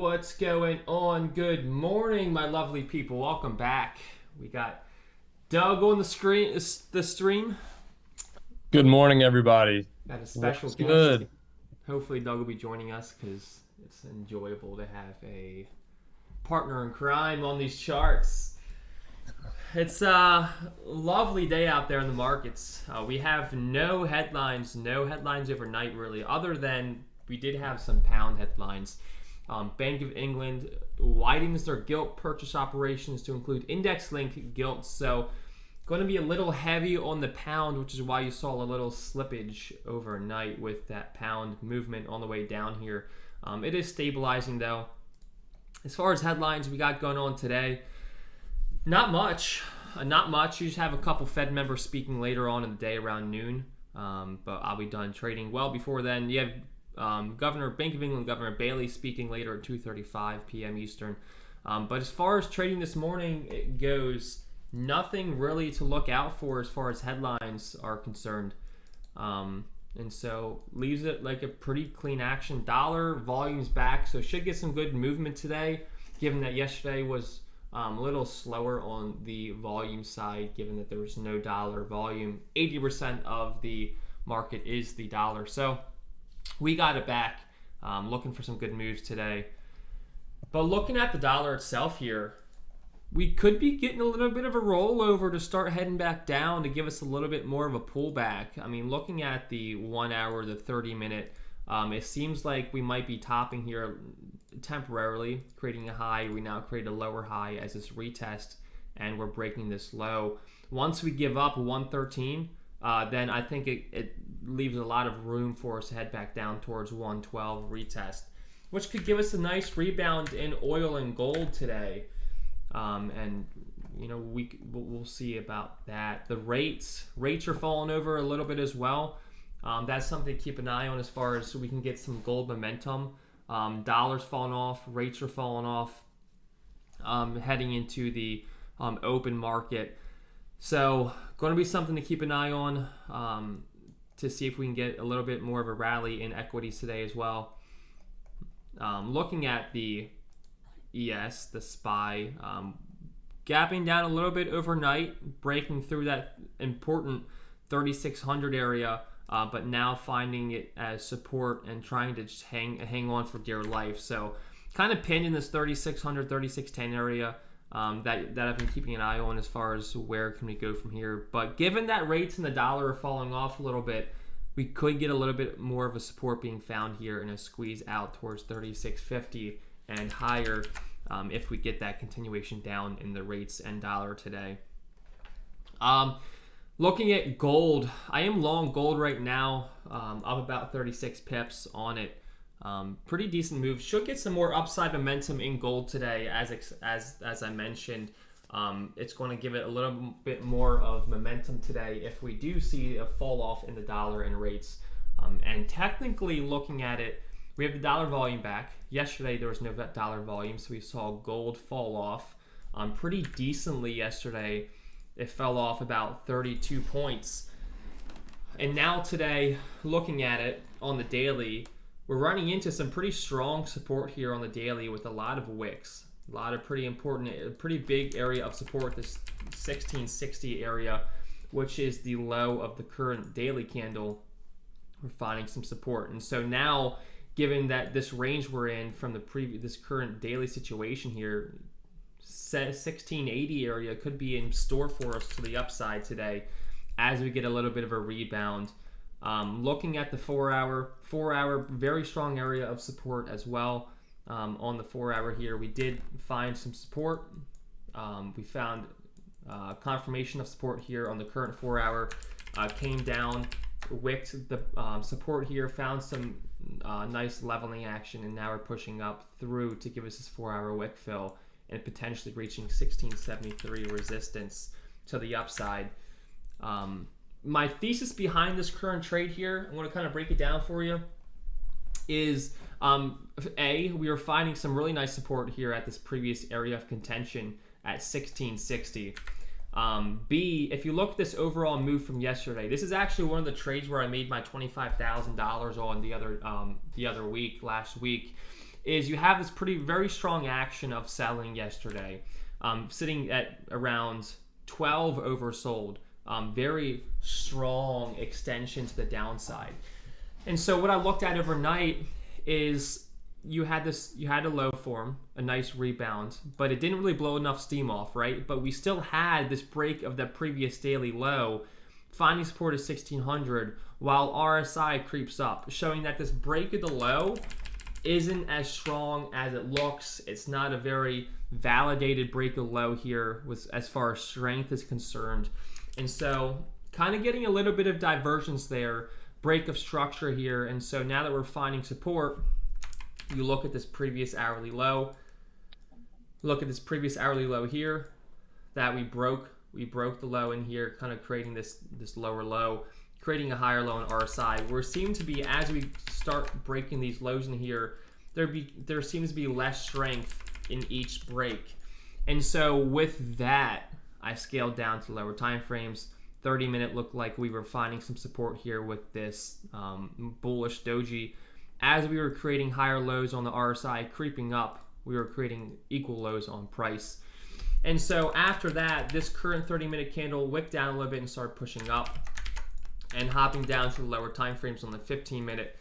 What's going on? Good morning, my lovely people. Welcome back. We got Doug on the stream. Good morning, everybody. Got a special guest. Good. Hopefully Doug will be joining us because it's enjoyable to have a partner in crime on these charts. It's a lovely day out there in the markets. We have no headlines overnight really, other than we did have some pound headlines. Bank of England widens their gilt purchase operations to include index-linked gilts. So going to be a little heavy on the pound, which is why you saw a little slippage overnight with that pound movement on the way down here. It is stabilizing though. As far as headlines we got going on today, not much. You just have a couple Fed members speaking later on in the day around noon. But I'll be done trading well before then. You have Bank of England Governor Bailey speaking later at 2:35 p.m. Eastern. But as far as trading this morning it goes, nothing really to look out for as far as headlines are concerned. And so leaves it like a pretty clean action. Dollar volume's back, so should get some good movement today, given that yesterday was a little slower on the volume side, given that there was no dollar volume. 80% of the market is the dollar. So we got it back. Looking for some good moves today. But looking at the dollar itself here, we could be getting a little bit of a rollover to start heading back down to give us a little bit more of a pullback. I mean, looking at the 1 hour, the 30-minute, it seems like we might be topping here temporarily, creating a high. We now create a lower high as this retest, and we're breaking this low. Once we give up 113, then I think it leaves a lot of room for us to head back down towards 112 retest, which could give us a nice rebound in oil and gold today. And you know, we'll see about that. The rates are falling over a little bit as well. That's something to keep an eye on as far as we can get some gold momentum. Dollars falling off, rates are falling off, heading into the open market. So going to be something to keep an eye on to see if we can get a little bit more of a rally in equities today as well. Looking at the ES, the SPY, gapping down a little bit overnight, breaking through that important 3600 area, but now finding it as support and trying to just hang on for dear life. So kind of pinned in this 3600, 3610 area. That I've been keeping an eye on as far as where can we go from here. But given that rates and the dollar are falling off a little bit, we could get a little bit more of a support being found here and a squeeze out towards 3650 and higher if we get that continuation down in the rates and dollar today. Looking at gold, I am long gold right now, up about 36 pips on it. Pretty decent move. Should get some more upside momentum in gold today, as I mentioned. It's going to give it a little bit more of momentum today if we do see a fall off in the dollar and rates. And technically looking at it, we have the dollar volume back. Yesterday there was no dollar volume, so we saw gold fall off pretty decently yesterday. It fell off about 32 points. And now today, looking at it on the daily, we're running into some pretty strong support here on the daily with a lot of wicks. A lot of pretty important, pretty big area of support, this 1660 area, which is the low of the current daily candle. We're finding some support. And so now, given that this range we're in from this current daily situation here, 1680 area could be in store for us to the upside today as we get a little bit of a rebound. Looking at the 4 hour, very strong area of support as well. On the 4 hour here, we did find some support. We found confirmation of support here on the current 4 hour. Came down, wicked the support here, found some nice leveling action, and now we're pushing up through to give us this 4 hour wick fill and potentially reaching 1673 resistance to the upside. My thesis behind this current trade here, I'm going to kind of break it down for you, is A, we are finding some really nice support here at this previous area of contention at 1660. B, if you look at this overall move from yesterday, this is actually one of the trades where I made my $25,000 on the other week, last week. is you have this very strong action of selling yesterday, sitting at around 12 oversold, very strong extension to the downside. And so what I looked at overnight is you had a low form, a nice rebound, but it didn't really blow enough steam off, right? But we still had this break of the previous daily low, finding support at 1600 while RSI creeps up, showing that this break of the low isn't as strong as it looks. It's not a very validated break of low here as far as strength is concerned. And so kind of getting a little bit of divergence there, break of structure here. And so now that we're finding support, you look at this previous hourly low. Look at this previous hourly low here that we broke. We broke the low in here, kind of creating this lower low, creating a higher low in RSI. We're seeming to be, as we start breaking these lows in here, there seems to be less strength in each break. And so with that, I scaled down to lower time frames. 30-minute looked like we were finding some support here with this bullish doji. As we were creating higher lows on the RSI creeping up, we were creating equal lows on price. And so after that, this current 30-minute candle wicked down a little bit and started pushing up and hopping down to the lower time frames on the 15-minute.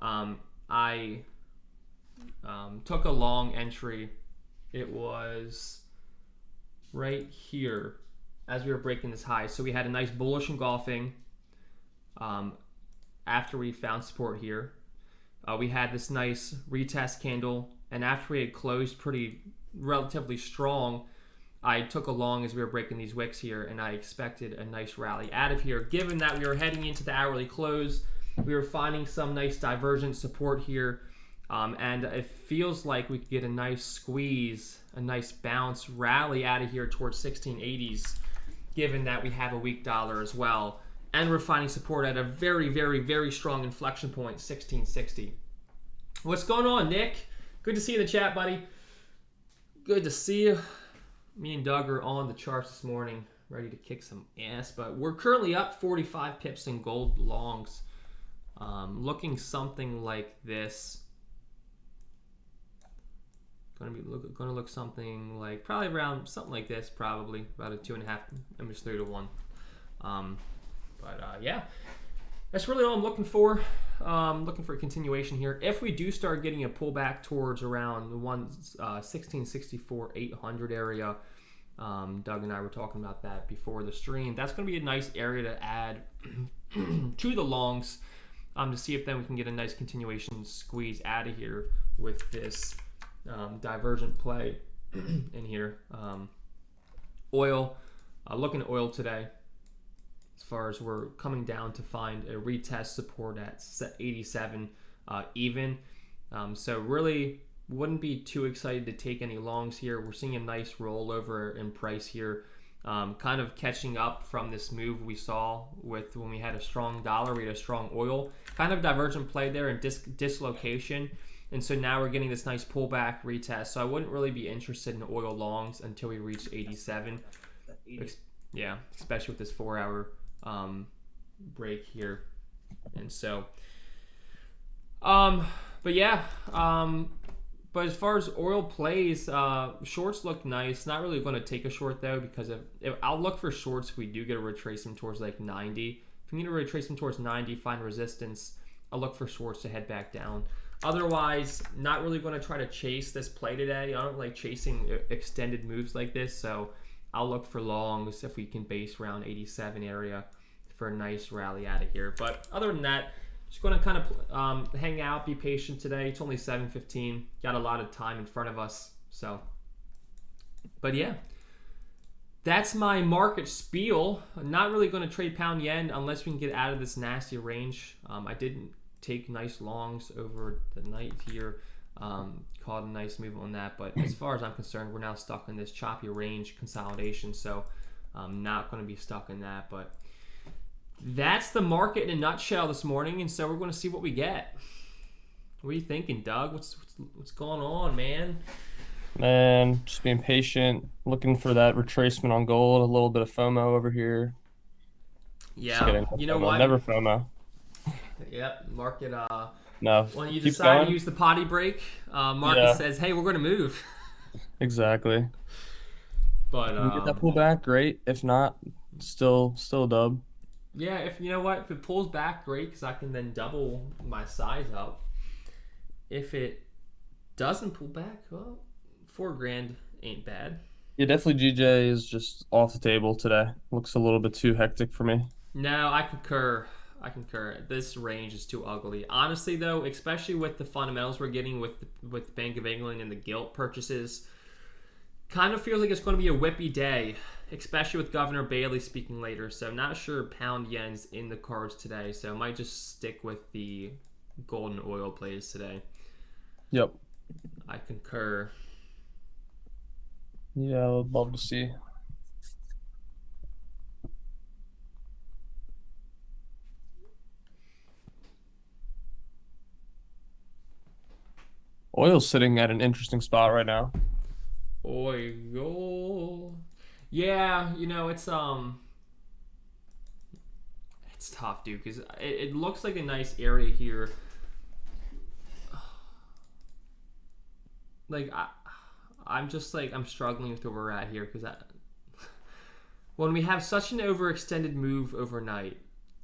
I took a long entry. It was right here as we were breaking this high. So we had a nice bullish engulfing after we found support here. We had this nice retest candle, and after we had closed relatively strong, I took a long as we were breaking these wicks here, and I expected a nice rally out of here. Given that we were heading into the hourly close, we were finding some nice divergent support here, and it feels like we could get a nice squeeze, a nice bounce rally out of here towards 1680s, given that we have a weak dollar as well. And we're finding support at a very, very, very strong inflection point, 1660. What's going on, Nick? Good to see you in the chat, buddy. Good to see you. Me and Doug are on the charts this morning, ready to kick some ass. But we're currently up 45 pips in gold longs, looking something like this. Going to look something like probably around something like this, probably about a 2.5, almost 3 to 1. Yeah, that's really all I'm looking for. Looking for a continuation here. If we do start getting a pullback towards around the 1664 800 area, Doug and I were talking about that before the stream. That's going to be a nice area to add to the longs to see if then we can get a nice continuation squeeze out of here with this divergent play in here. Oil, looking at oil today. As far as we're coming down to find a retest support at 87 even. So really wouldn't be too excited to take any longs here. We're seeing a nice rollover in price here, kind of catching up from this move we saw with when we had a strong dollar, we had a strong oil, kind of divergent play there and dislocation. And so now we're getting this nice pullback retest. So I wouldn't really be interested in oil longs until we reach 87. Yeah, especially with this 4-hour break here. And so but as far as oil plays, shorts look nice. Not really going to take a short though, because if I'll look for shorts if we do get a retracement towards like 90. If we need a retracement towards 90, find resistance, I'll look for shorts to head back down. Otherwise, not really going to try to chase this play today. I don't like chasing extended moves like this, so I'll look for longs if we can base around 87 area for a nice rally out of here. But other than that, just going to kind of hang out, be patient today. It's only 7:15. Got a lot of time in front of us. So, but yeah, that's my market spiel. I'm not really going to trade pound yen unless we can get out of this nasty range. I didn't take nice longs over the night here. Caught a nice move on that, but as far as I'm concerned, we're now stuck in this choppy range consolidation, so I'm not going to be stuck in that. But that's the market in a nutshell this morning, and so we're going to see what we get. What are you thinking, Doug? What's going on, man? Man, just being patient, looking for that retracement on gold. A little bit of FOMO over here. Yeah, you know what? Never FOMO. Yep, market No, When you keeps decide to going. use the potty break, market Yeah, says, "Hey, we're going to move." exactly. But If we get that pullback, great. If not, still a dub. yeah, if you know what, if it pulls back, great, because I can then double my size up. If it doesn't pull back, well, 4 grand ain't bad. Yeah, definitely GJ is just off the table today. Looks a little bit too hectic for me. No, I concur. I concur. This range is too ugly. Honestly, though, especially with the fundamentals we're getting with Bank of England and the gilt purchases, kind of feels like it's going to be a whippy day, especially with Governor Bailey speaking later. So not sure pound yen's in the cards today. So I might just stick with the gold and oil plays today. Yep. I concur. Yeah, I would love to see. Oil's sitting at an interesting spot right now. Oil. Yeah, it's tough, dude, because it looks like a nice area here. Like I'm just like I'm struggling with where we're at here because when we have such an overextended move overnight,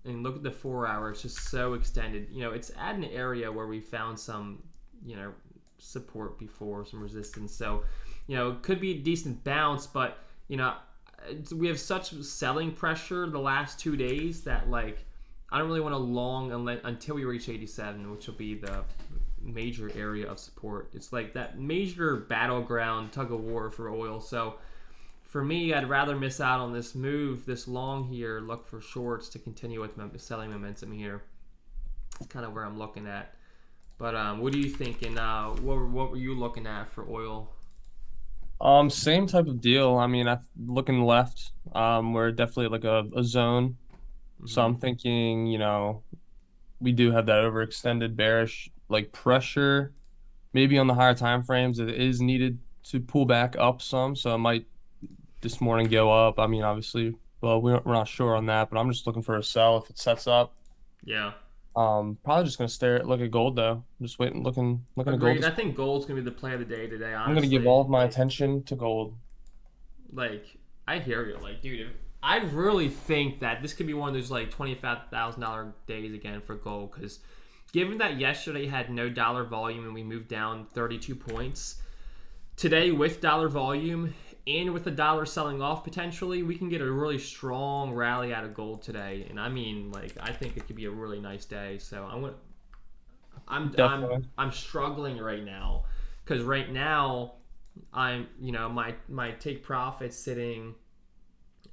and look at the 4 hour, it's just so extended. It's at an area where we found some, support before, some resistance. So, it could be a decent bounce, but we have such selling pressure the last 2 days that like I don't really want to long until we reach 87, which will be the major area of support. It's like that major battleground tug of war for oil. So for me, I'd rather miss out on this move this long here, look for shorts to continue with selling momentum here. That's kind of where I'm looking at. But what are you thinking? What were you looking at for oil? Same type of deal. I mean, looking left, we're definitely like a zone. So Mm-hmm. I'm thinking, we do have that overextended bearish like pressure, maybe on the higher time frames. It is needed to pull back up some. So it might this morning go up. I mean, obviously, well, we're not sure on that, but I'm just looking for a sell if it sets up. Yeah. Probably just gonna look at gold though. Just waiting, looking at gold. Agreed. I think gold's gonna be the play of the day today. I'm gonna give Honestly, all of my attention to gold. like I hear you. Like, dude, I really think that this could be one of those like $25,000 days again for gold because given that yesterday had no dollar volume and we moved down 32 points, today with dollar volume and with the dollar selling off potentially, we can get a really strong rally out of gold today. And I mean, like, I think it could be a really nice day. So Definitely. I'm struggling right now because right now I'm my take profit sitting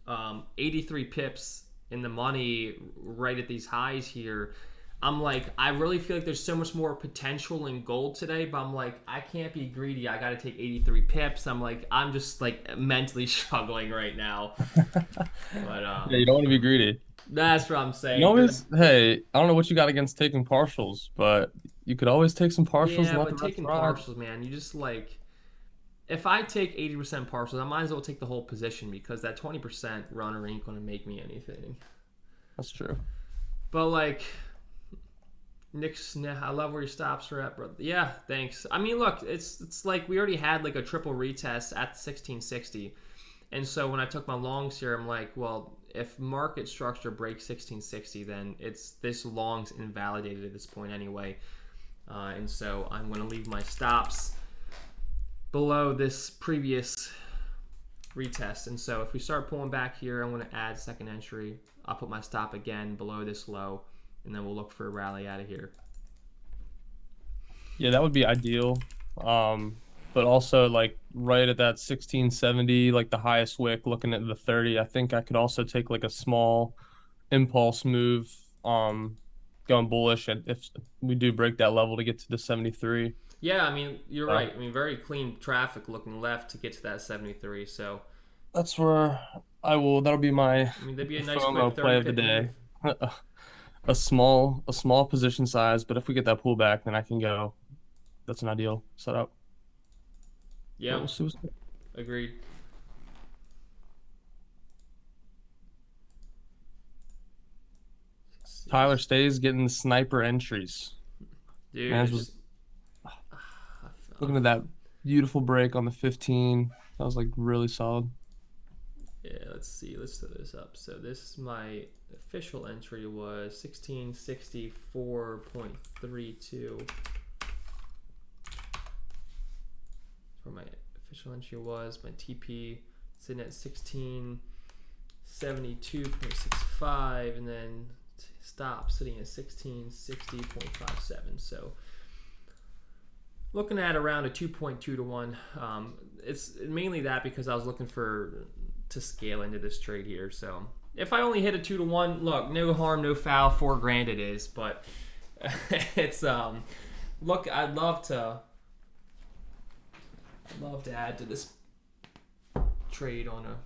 83 pips in the money right at these highs here. I'm like, I really feel like there's so much more potential in gold today, but I'm like, I can't be greedy. I got to take 83 pips. I'm just like mentally struggling right now. But Yeah, you don't want to be greedy. that's what I'm You saying. always, hey, I don't know what you got against taking partials, but you could always take some partials and Yeah, let but the rest taking ride. partials, man, you just like if I take 80% partials, I might as well take the whole position because that 20% runner ain't going to make me anything. That's true. But like Nick's, I love where your stops are at, bro. Yeah, thanks. I mean, look, it's like we already had like a triple retest at 1660, and so when I took my longs here, I'm like, well, if market structure breaks 1660, then it's this long's invalidated at this point anyway, and so I'm going to leave my stops below this previous retest. And so if we start pulling back here, I'm going to add second entry. I'll put my stop again below this low, and then we'll look for a rally out of here. Yeah, that would be ideal. But also like right at that 1670, like the highest wick, looking at the 30, I think I could also take like a small impulse move, going bullish and if we do break that level to get to the 73. Yeah, I mean, you're So right. I mean, very clean traffic looking left to get to that 73. So, that's where that'll be my I mean, that'd be a nice quick FOMO 30 play of the pip move. day. A small position size, but if we get that pullback, then I can go. That's an ideal setup. But Yeah, we'll see what's good. agreed. Tyler stays getting sniper entries. Dude, Mans it's was just, looking at that beautiful break on the 15. That was like really solid. yeah, let's see. Let's set this up. So this my official entry was 1664.32. That's where my official entry was. My TP sitting at 1672.65, and then stop sitting at 1660.57. So looking at around a 2.2 to 1. It's mainly that because I was looking to scale into this trade here. So if I only hit a 2 to 1, look, no harm, no foul. $4,000 it is, but it's look, I'd love to add to this trade on a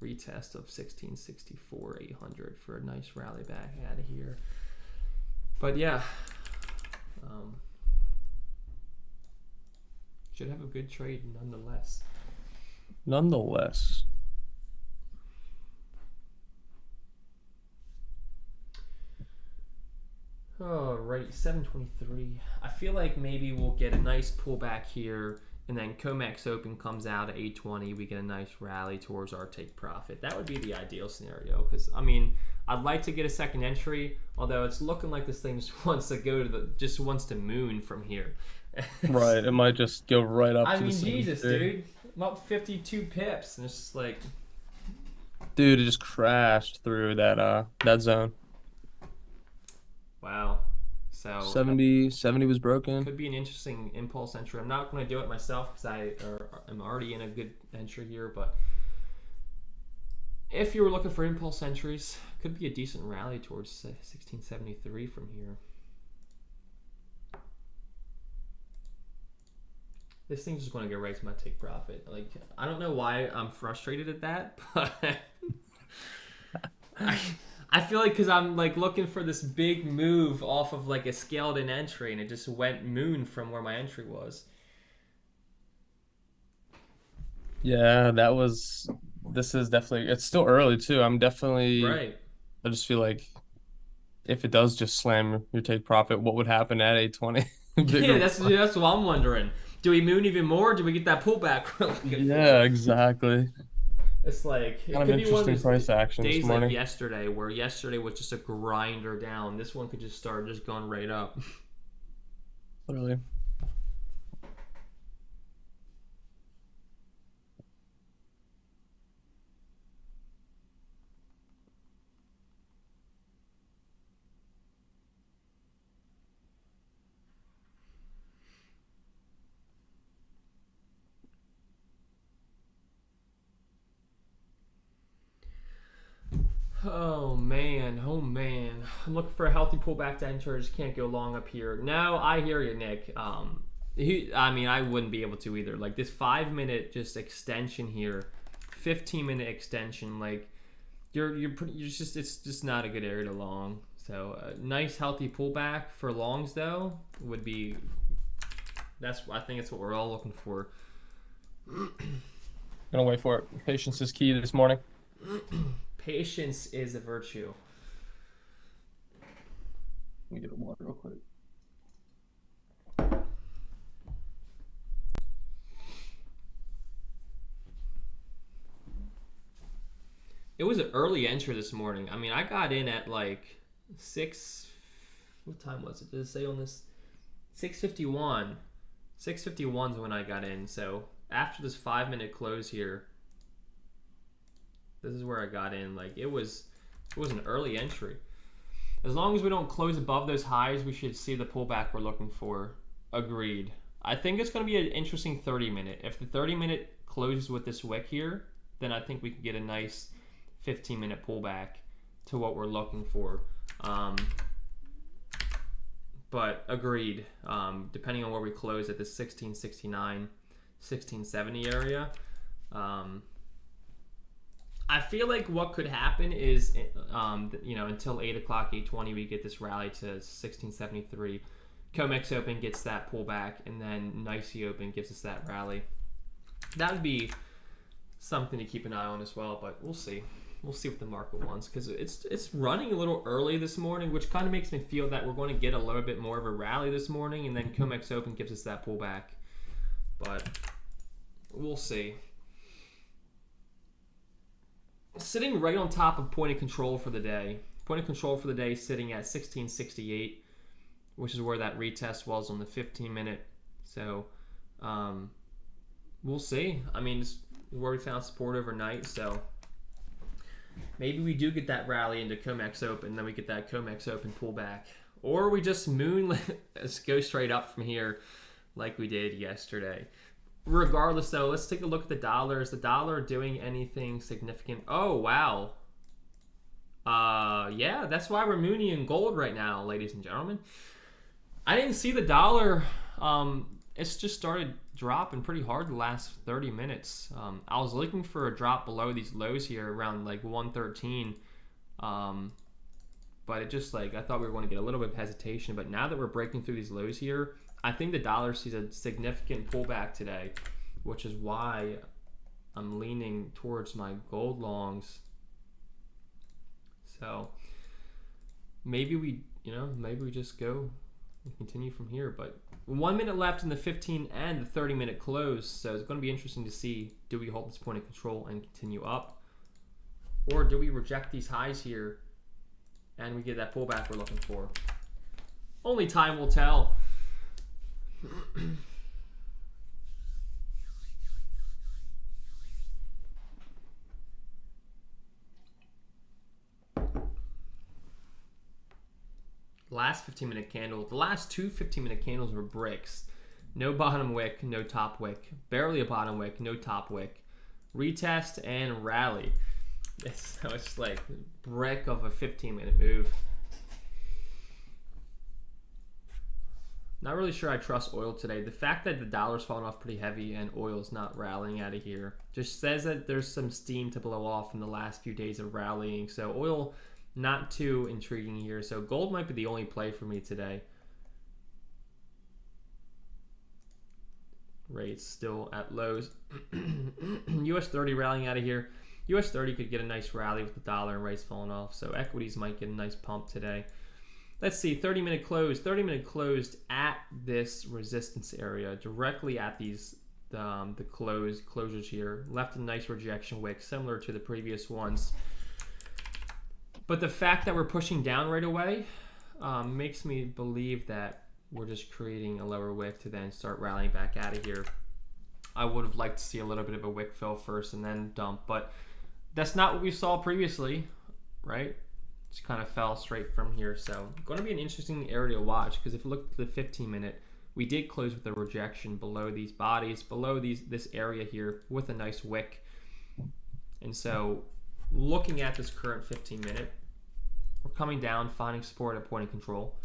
retest of 1664.800 for a nice rally back out of here. But yeah, should have a good trade nonetheless. Nonetheless. Alright, 723. I feel like maybe we'll get a nice pullback here, and then COMEX Open comes out at 820. We get a nice rally towards our take profit. That would be the ideal scenario, because I mean, I'd like to get a second entry, although it's looking like this thing just wants to moon from here. Right, it might just go right up. I to mean, the Jesus, 73. dude, I'm up 52 pips, and it's just like, Dude, it just crashed through that zone. wow. So 70 was broken. could be an interesting impulse entry. I'm not going to do it myself because I'm already in a good entry here, but if you were looking for impulse entries, could be a decent rally towards 1673 from here. This thing's just going to go right to my take profit. Like, I don't know why I'm frustrated at that, but I feel like because I'm like looking for this big move off of like a scaled in entry, and it just went moon from where my entry was. Yeah, this is definitely, it's still early too. Right. I just feel like if it does just slam your take profit, what would happen at 820? Yeah, that's what I'm wondering. Do we moon even more? Do we get that pullback? Yeah, exactly. It's like it Kind of could be one of interesting those price action this days morning. like yesterday, where yesterday was just a grinder down. This one could just start just going right up. Literally. Oh man, oh man. I'm looking for a healthy pullback to enter. Just can't go long up here. No, I hear you, Nick. I mean, I wouldn't be able to either. Like this 5-minute just extension here, 15-minute extension. Like it's just not a good area to long. So a nice healthy pullback for longs though would be. I think it's what we're all looking for. Gonna wait for it. Patience is key this morning. Patience is a virtue. Let me get a water real quick. It was an early entry this morning. I mean, I got in at like 6. What time was it? Did it say on this? 6:51. 6:51 is when I got in. So after this 5-minute close here, this is where I got in. Like it was an early entry. As long as we don't close above those highs, we should see the pullback we're looking for. Agreed. I think it's going to be an interesting 30-minute. If the 30-minute closes with this wick here, then I think we could get a nice 15-minute pullback to what we're looking for. But agreed. Depending on where we close at the 1669, 1670 area. I feel like what could happen is, until 8 o'clock, 8:20, we get this rally to 1673. COMEX Open gets that pullback, and then NYSE Open gives us that rally. That would be something to keep an eye on as well, but we'll see. We'll see what the market wants, because it's running a little early this morning, which kind of makes me feel that we're going to get a little bit more of a rally this morning, and then COMEX Open gives us that pullback. But we'll see. Sitting right on top of point of control for the day. Point of control for the day sitting at 1668, which is where that retest was on the 15-minute. So we'll see. I mean, it's where we found support overnight, so maybe we do get that rally into COMEX Open, and then we get that COMEX Open pullback. Or we just go straight up from here like we did yesterday. Regardless, though, let's take a look at the dollar. Is the dollar doing anything significant? Oh, wow. Yeah, that's why we're Mooney in gold right now, ladies and gentlemen. I didn't see the dollar. It's just started dropping pretty hard the last 30 minutes. I was looking for a drop below these lows here around like 113. But it just I thought we were going to get a little bit of hesitation. But now that we're breaking through these lows here, I think the dollar sees a significant pullback today, which is why I'm leaning towards my gold longs. So maybe we just go and continue from here. But 1 minute left in the 15 and the 30-minute close, so it's going to be interesting to see, do we hold this point of control and continue up, or do we reject these highs here and we get that pullback we're looking for? Only time will tell. Last 15-minute candle. The last two 15-minute candles were bricks. No bottom wick, no top wick. Barely a bottom wick, no top wick. Retest and rally. So it's like brick of a 15-minute move. Not really sure I trust oil today. The fact that the dollar's falling off pretty heavy and oil's not rallying out of here just says that there's some steam to blow off in the last few days of rallying. So oil, not too intriguing here. So gold might be the only play for me today. Rates still at lows. US 30 rallying out of here. US 30 could get a nice rally with the dollar and rates falling off. So equities might get a nice pump today. Let's see, 30-minute close. 30-minute closed at this resistance area, directly at these the closures here. Left a nice rejection wick, similar to the previous ones. But the fact that we're pushing down right away makes me believe that we're just creating a lower wick to then start rallying back out of here. I would have liked to see a little bit of a wick fill first and then dump, but that's not what we saw previously, right? Just kind of fell straight from here. So going to be an interesting area to watch, because if you look at the 15-minute, we did close with a rejection below these bodies, below this area here with a nice wick. And so looking at this current 15-minute, we're coming down, finding support at point of control.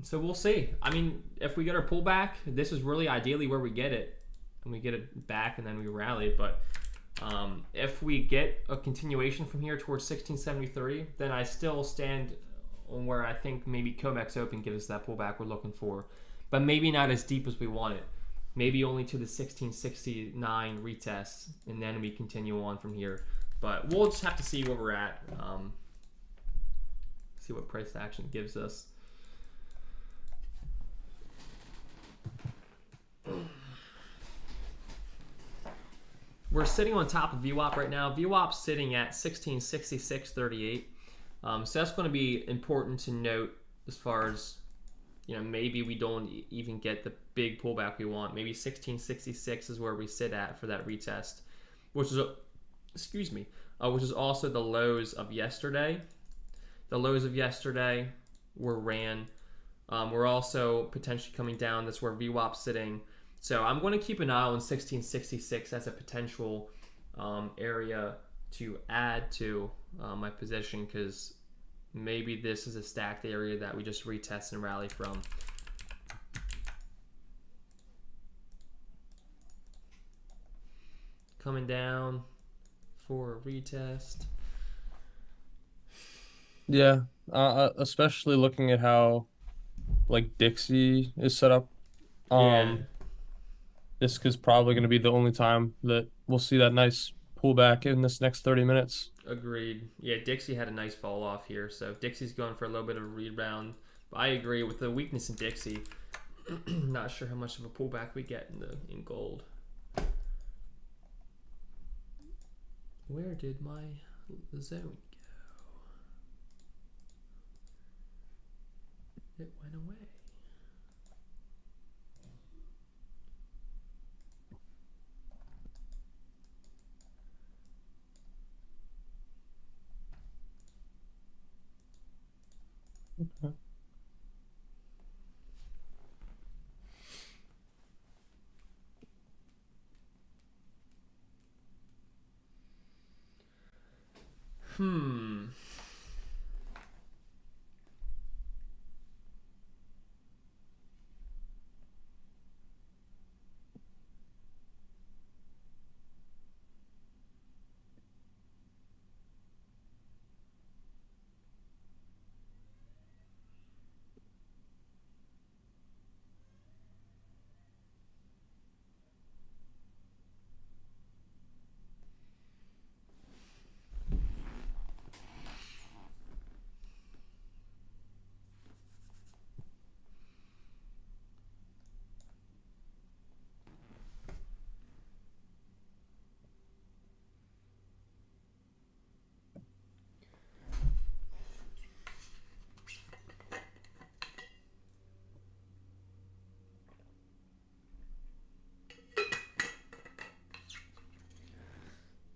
So we'll see. I mean, if we get our pullback, this is really ideally where we get it, and we get it back and then we rally. But if we get a continuation from here towards 1670.30, then I still stand on where I think maybe COMEX Open gives us that pullback we're looking for, but maybe not as deep as we want it. Maybe only to the 1669 retest, and then we continue on from here. But we'll just have to see where we're at, see what price action gives us. We're sitting on top of VWAP right now. VWAP's sitting at 1666.38. So that's going to be important to note as far as, maybe we don't even get the big pullback we want. Maybe 1666 is where we sit at for that retest, which is, which is also the lows of yesterday. The lows of yesterday were ran. We're also potentially coming down. That's where VWAP's sitting. So I'm going to keep an eye on 1666 as a potential area to add to my position, because maybe this is a stacked area that we just retest and rally from. Coming down for a retest. Yeah, especially looking at how Dixie is set up. Yeah. This is probably going to be the only time that we'll see that nice pullback in this next 30 minutes. Agreed. Yeah, Dixie had a nice fall off here, so Dixie's going for a little bit of a rebound. But I agree with the weakness in Dixie. Not sure how much of a pullback we get in gold. Where did my zone go? It went away. Okay.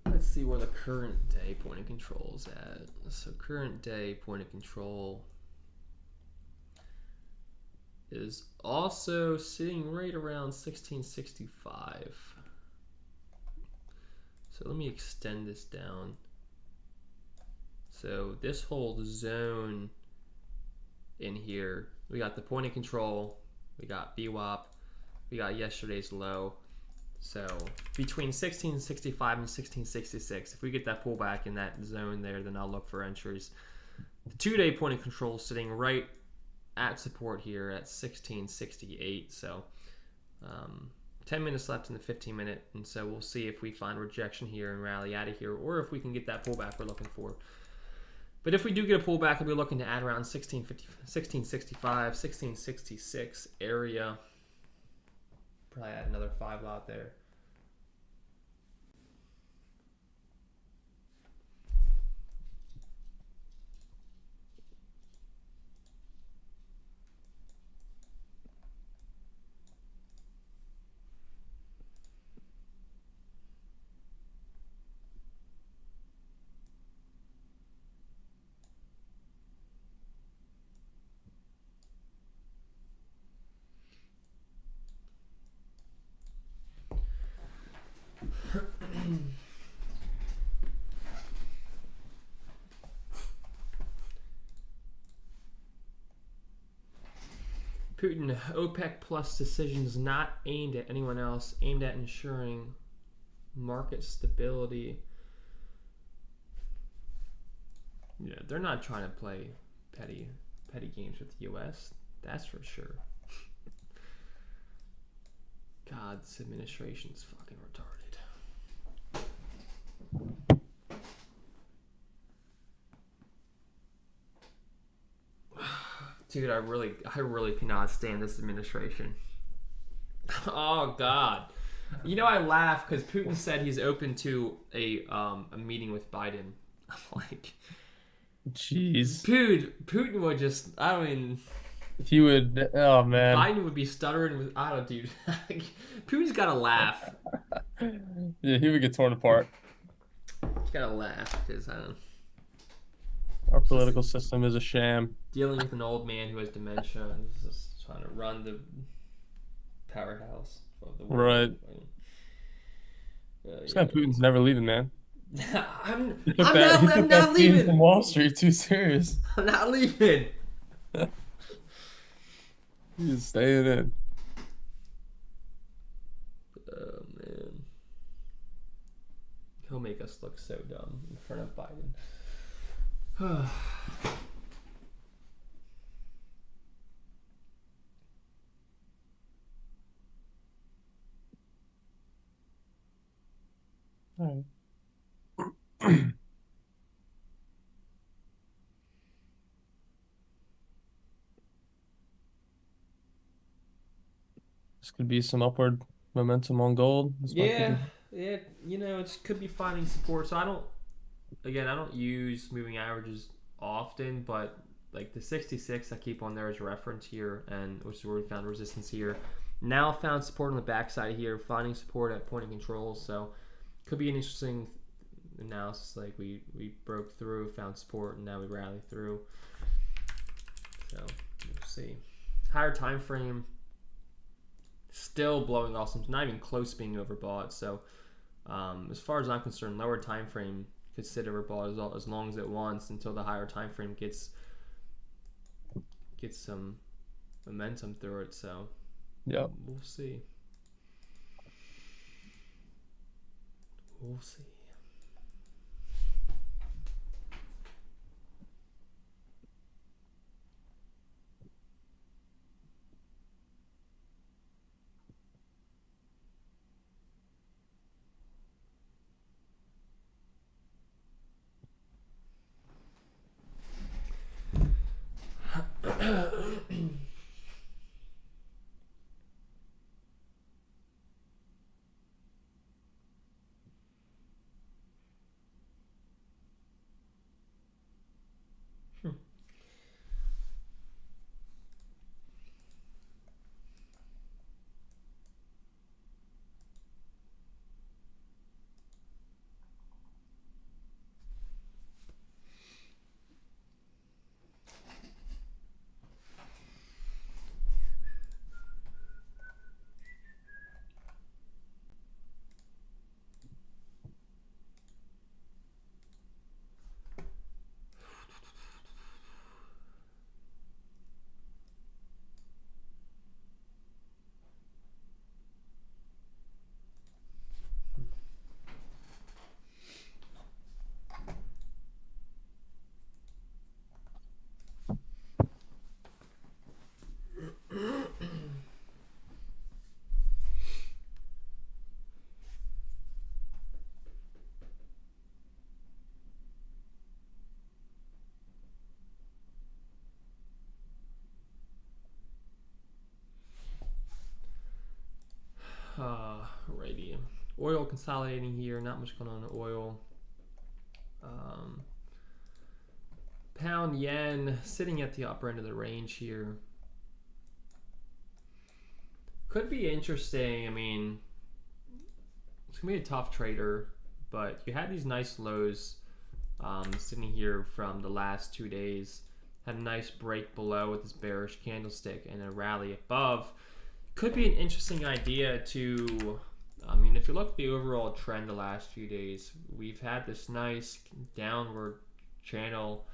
Let's see where the current day point of control is at. So current day point of control is also sitting right around 1665. So let me extend this down. So this whole zone in here, we got the point of control, we got VWAP, we got yesterday's low. So between 1665 and 1666, if we get that pullback in that zone there, then I'll look for entries. The 2-day point of control is sitting right at support here at 1668. So 10 minutes left in the 15-minute, and so we'll see if we find rejection here and rally out of here, or if we can get that pullback we're looking for. But if we do get a pullback, we'll be looking to add around 1665, 1666 area. Probably add another 5 lot there. Putin, OPEC plus decisions not aimed at anyone else, aimed at ensuring market stability. Yeah, they're not trying to play petty games with the U.S. That's for sure. God, this administration's fucking retarded. Dude, I really cannot stand this administration. Oh God, you know I laugh because Putin said he's open to a meeting with Biden. I'm like, jeez, dude, Putin would just, I mean, he would. Oh man, Biden would be stuttering with, I don't know, dude. Putin's gotta laugh. Yeah, he would get torn apart. He's gotta laugh because I don't know. Our political system is a sham. Dealing with an old man who has dementia and is just trying to run the powerhouse of the world. Right. This guy Putin's never leaving, man. I'm not leaving. From Wall Street, too serious. I'm not leaving. He's staying in. Oh man, he'll make us look so dumb in front of Biden. All right. This could be some upward momentum on gold. This might be Yeah, yeah. It could be finding support. So I don't use moving averages often, but like the 66 I keep on there as a reference here, and which is where we found resistance here. Now found support on the backside here, finding support at point of control. So could be an interesting analysis. Like we broke through, found support, and now we rally through. So we'll see. Higher time frame, still blowing off some, not even close to being overbought. So as far as I'm concerned, lower time frame could sit overbought as long as it wants until the higher time frame gets some momentum through it. So yeah. We'll see. We'll see. Righty. Oil consolidating here. Not much going on in oil. Pound yen sitting at the upper end of the range here. Could be interesting. I mean, it's gonna be a tough trader, but you had these nice lows sitting here from the last 2 days. Had a nice break below with this bearish candlestick and a rally above. Could be an interesting idea to, if you look at the overall trend the last few days, we've had this nice downward channel,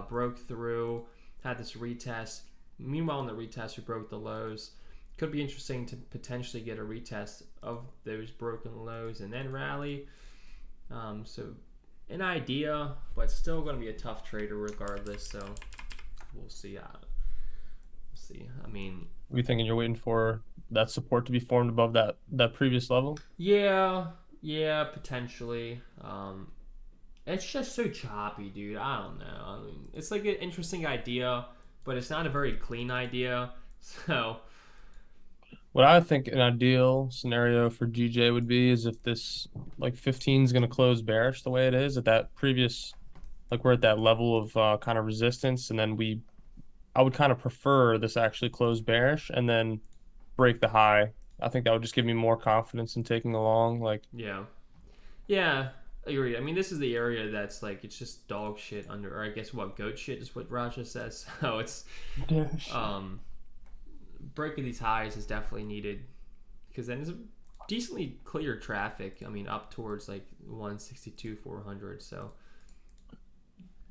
broke through, had this retest. Meanwhile, in the retest, we broke the lows. Could be interesting to potentially get a retest of those broken lows and then rally. So an idea, but still going to be a tough trader regardless. So we'll see. We thinking you're waiting for that support to be formed above that previous level? Yeah, potentially. It's just so choppy, dude. I don't know. It's like an interesting idea, but it's not a very clean idea. So what I think an ideal scenario for GJ would be is if this like 15 is going to close bearish the way it is at that previous, like we're at that level of kind of resistance, and then I would kind of prefer this actually close bearish and then break the high. I think that would just give me more confidence in taking along. Like, yeah, agreed. This is the area that's like it's just dog shit under, or I guess goat shit is what Raja says. So it's breaking these highs is definitely needed because then it's a decently clear traffic. Up towards like 162, 400. So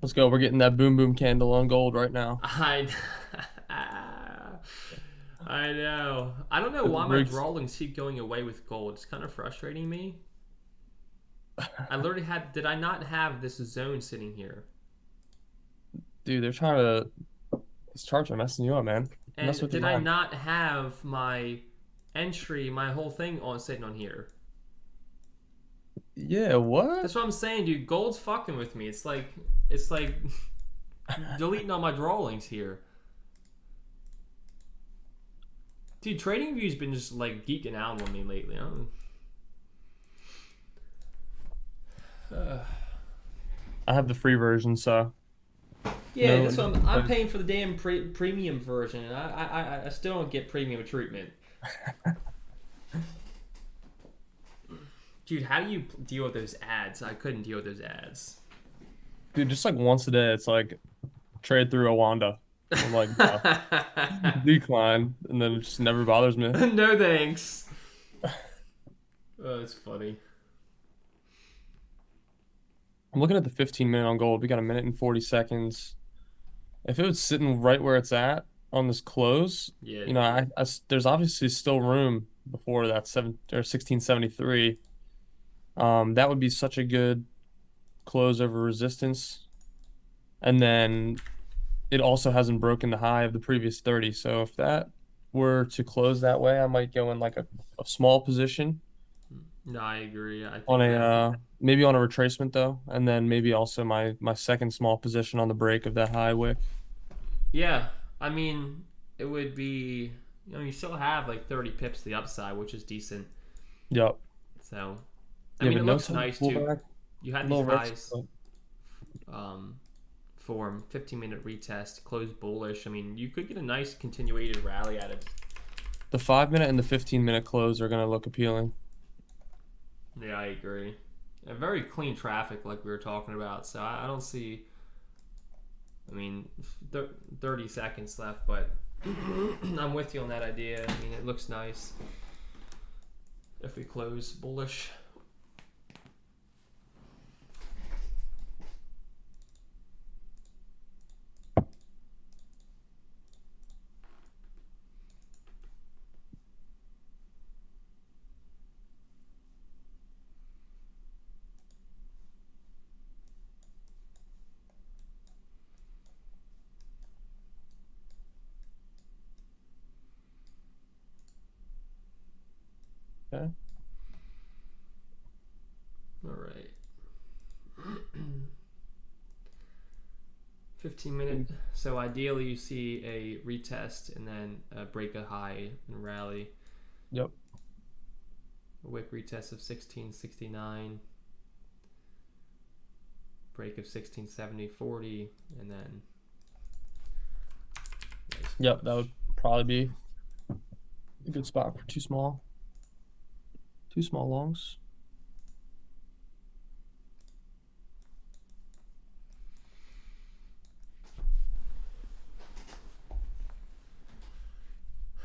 let's go. We're getting that boom boom candle on gold right now. I know. I don't know why my drawings keep going away with gold. It's kind of frustrating me. I literally did I not have this zone sitting here? Dude, these charts are messing you up, man. And did I not have my entry, my whole thing sitting on here? Yeah, what? That's what I'm saying, dude. Gold's fucking with me. It's like deleting all my drawings here. Dude, TradingView's been just like geeking out on me lately. I have the free version, so Yeah, no. that's what I'm paying for the damn premium version, and I still don't get premium treatment. Dude, how do you deal with those ads? I couldn't deal with those ads. Dude, just like once a day, it's like trade through a Wanda. I'm like, no, decline, and then it just never bothers me. No thanks. Oh, it's funny. I'm looking at the 15-minute on gold. We got a minute and 40 seconds. If it was sitting right where it's at on this close, Yeah, you know, dude. there's obviously still room before that 1673. That would be such a good close over resistance. And then it also hasn't broken the high of the previous 30. So if that were to close that way, I might go in like a small position No, I agree. I on think a that. maybe on a retracement though, and then maybe also my second small position on the break of that high wick. Yeah, I mean, it would be. You still have like 30 pips to the upside, which is decent. Yep. So, I Yeah, mean, but it no looks type of nice too. pullback, You had these low risk. highs form, 15-minute retest, close bullish. I mean, you could get a nice continuated rally out of. The 5-minute and the 15-minute close are gonna look appealing. Yeah, I agree. A very clean traffic, like we were talking about. So I don't see. I mean, 30 seconds left, but I'm with you on that idea. I mean, it looks nice if we close bullish. Okay. All right. 15-minute. So ideally, you see a retest and then break a high and rally. Yep. A wick retest of 1669. Break of 1670.40, and then. Yep, that would probably be a good spot for two small longs.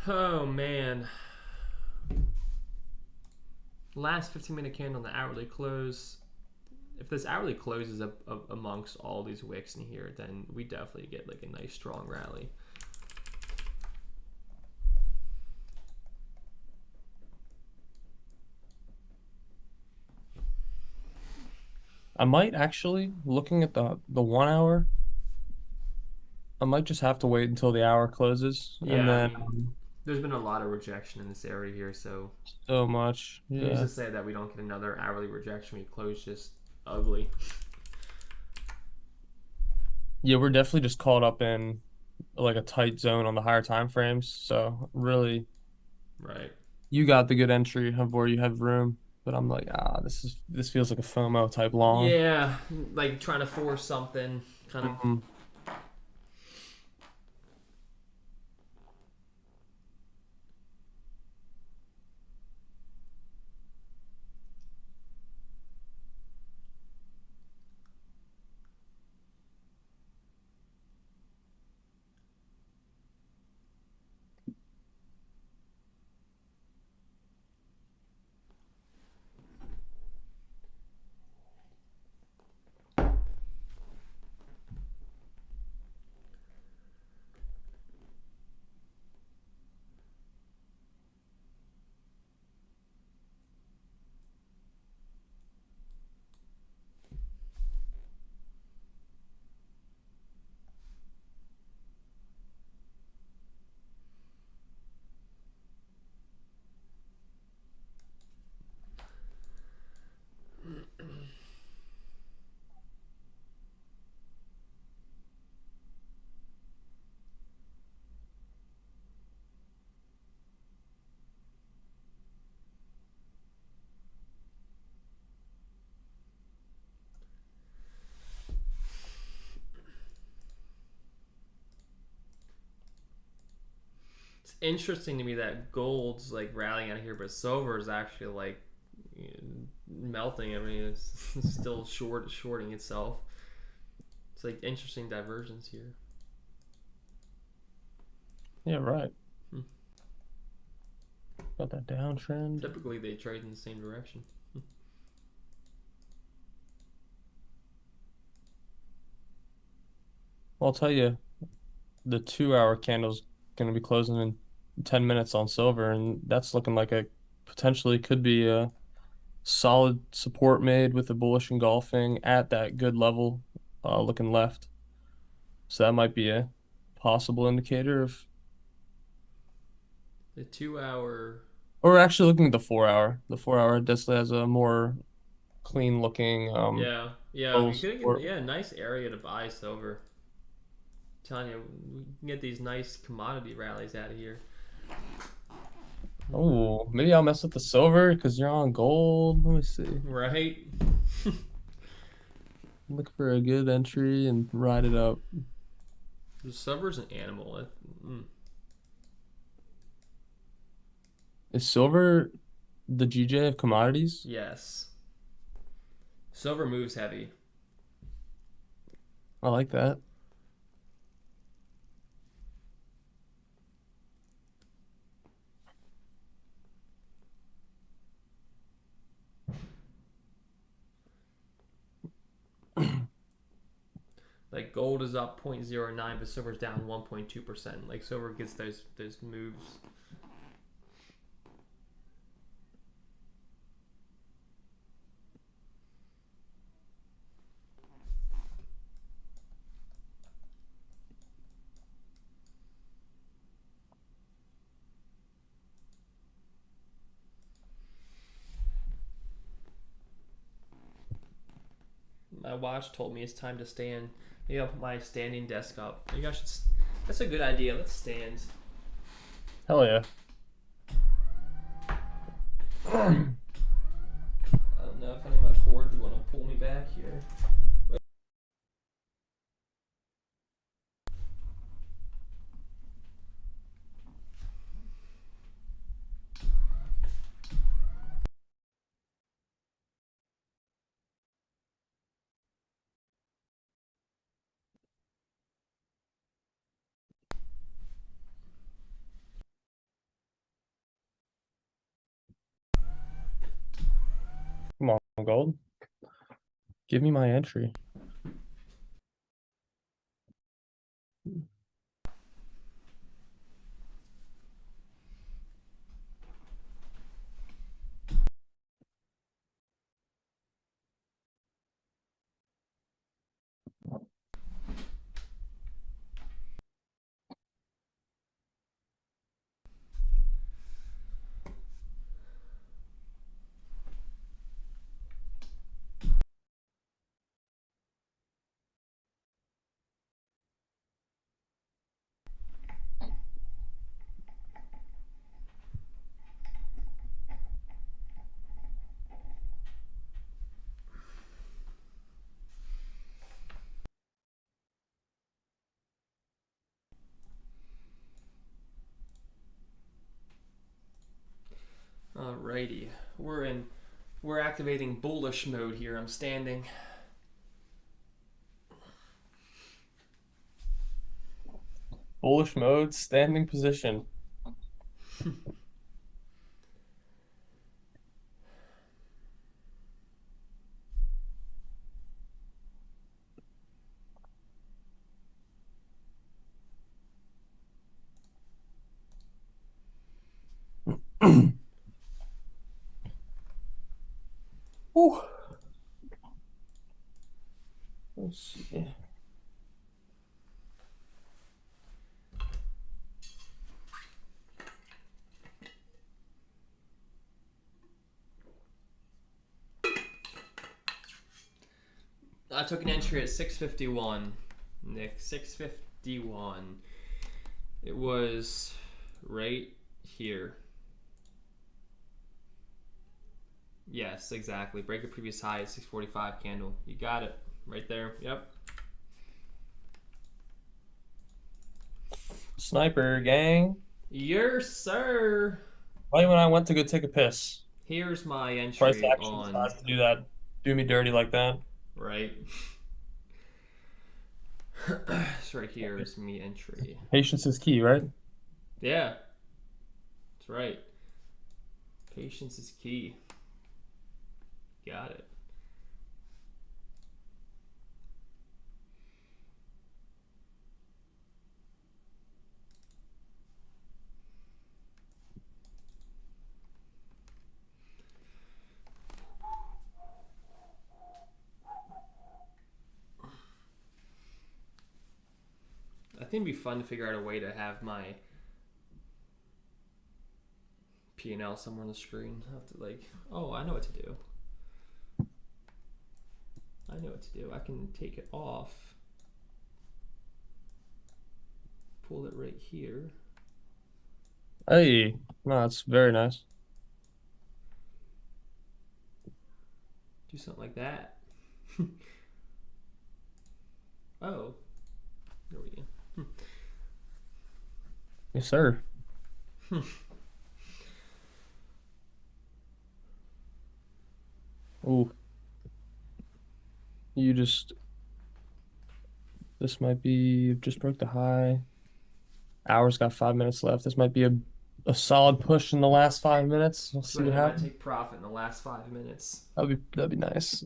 Oh man. Last 15-minute candle on the hourly close. If this hourly closes up amongst all these wicks in here, then we definitely get like a nice strong rally. I might actually, looking at the 1 hour, I might just have to wait until the hour closes, Yeah, and I then mean, there's been a lot of rejection in this area here, so so much. who's Yeah. to say that we don't get another hourly rejection? We close just ugly. Yeah, we're definitely just caught up in like a tight zone on the higher time frames. So really, Right. you got the good entry of where you have room, but I'm like, this feels like a FOMO type long. Yeah, like trying to force something, kind of. Mhm. interesting to me that gold's like rallying out of here, but silver is actually like melting. I mean, it's still shorting itself. It's like interesting divergence here. Yeah, right. Got that downtrend. Typically, they trade in the same direction. Well, I'll tell you, the 2 hour candle's going to be closing in 10 minutes on silver, and that's looking like a potentially could be a solid support made with a bullish engulfing at that good level, looking left. So that might be a possible indicator of, The 2 hour. or actually looking at the 4 hour. The 4 hour definitely has a more clean looking Yeah, low you could support. get nice area to buy silver. Telling you, we can get these nice commodity rallies out of here. Oh, maybe I'll mess with the silver because you're on gold. Let me see. Right? Look for a good entry and ride it up. The silver's an animal. Is silver the GJ of commodities? Yes. Silver moves heavy. I like that. Like gold is up 0.09, but silver's down 1.2%. Like silver gets those moves. My watch told me it's time to stand. Maybe I'll put my standing desk up. Maybe I should. That's a good idea. Let's stand. Hell yeah. I don't know if any of my cords want to pull me back here. Come on, gold. Give me my entry. Alrighty, we're activating bullish mode here. I'm standing. Bullish mode, standing position. Ooh. Let's see. I took an entry at 651. Nick, 651. It was right here. Yes, exactly. Break a previous high at 645 candle. You got it. Right there. Yep. Sniper gang. Yes, sir. Right when I went to go take a piss. Here's my Price entry action on, decides to do that. Do me dirty like that. right? So right here is me entry. Patience is key, right? Yeah, that's right. Patience is key. Got it. I think it'd be fun to figure out a way to have my P&L somewhere on the screen. I have to like, oh, I know what to do. I know what to do. I can take it off, pull it right here. Hey, no, that's very nice. Do something like that. Oh, there we go. Yes, sir. Ooh. You just, this might be, just broke the high. Hour's got 5 minutes left. This might be a solid push in the last 5 minutes. We'll see Right, what I might happens. take profit in the last 5 minutes. That'd be nice.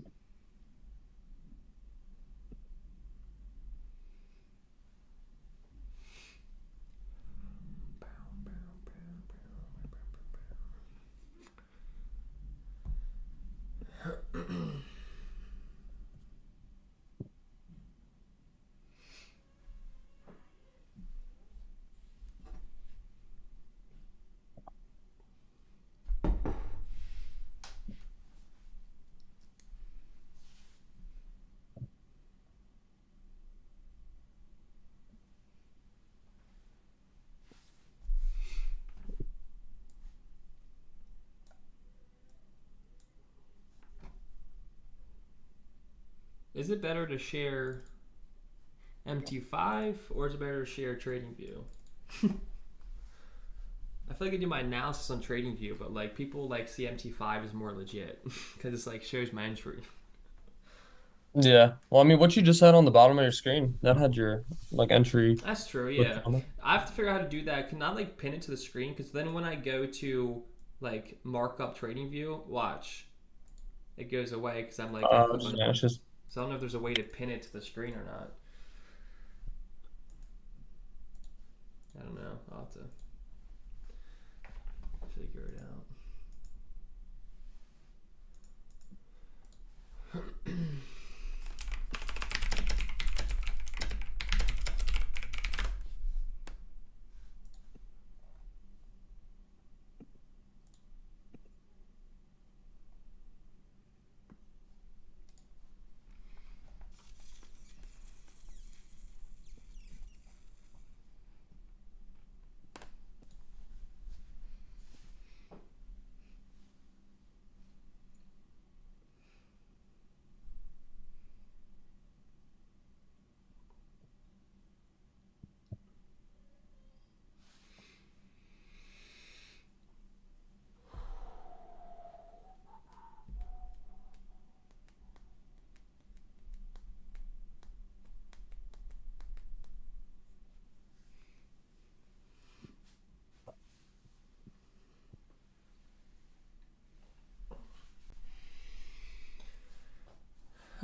Is it better to share MT5 or is it better to share TradingView? I feel like I do my analysis on TradingView, but like people like see MT5 is more legit because it's like shows my entry. Yeah. Well, I mean, what you just had on the bottom of your screen, that had your like entry. That's true, Listed yeah. on it. I have to figure out how to do that. Can I like pin it to the screen? Because then when I go to like mark up TradingView, watch, it goes away because I'm like I It click just on. vanishes. So I don't know if there's a way to pin it to the screen or not. I don't know. I'll have to figure it out.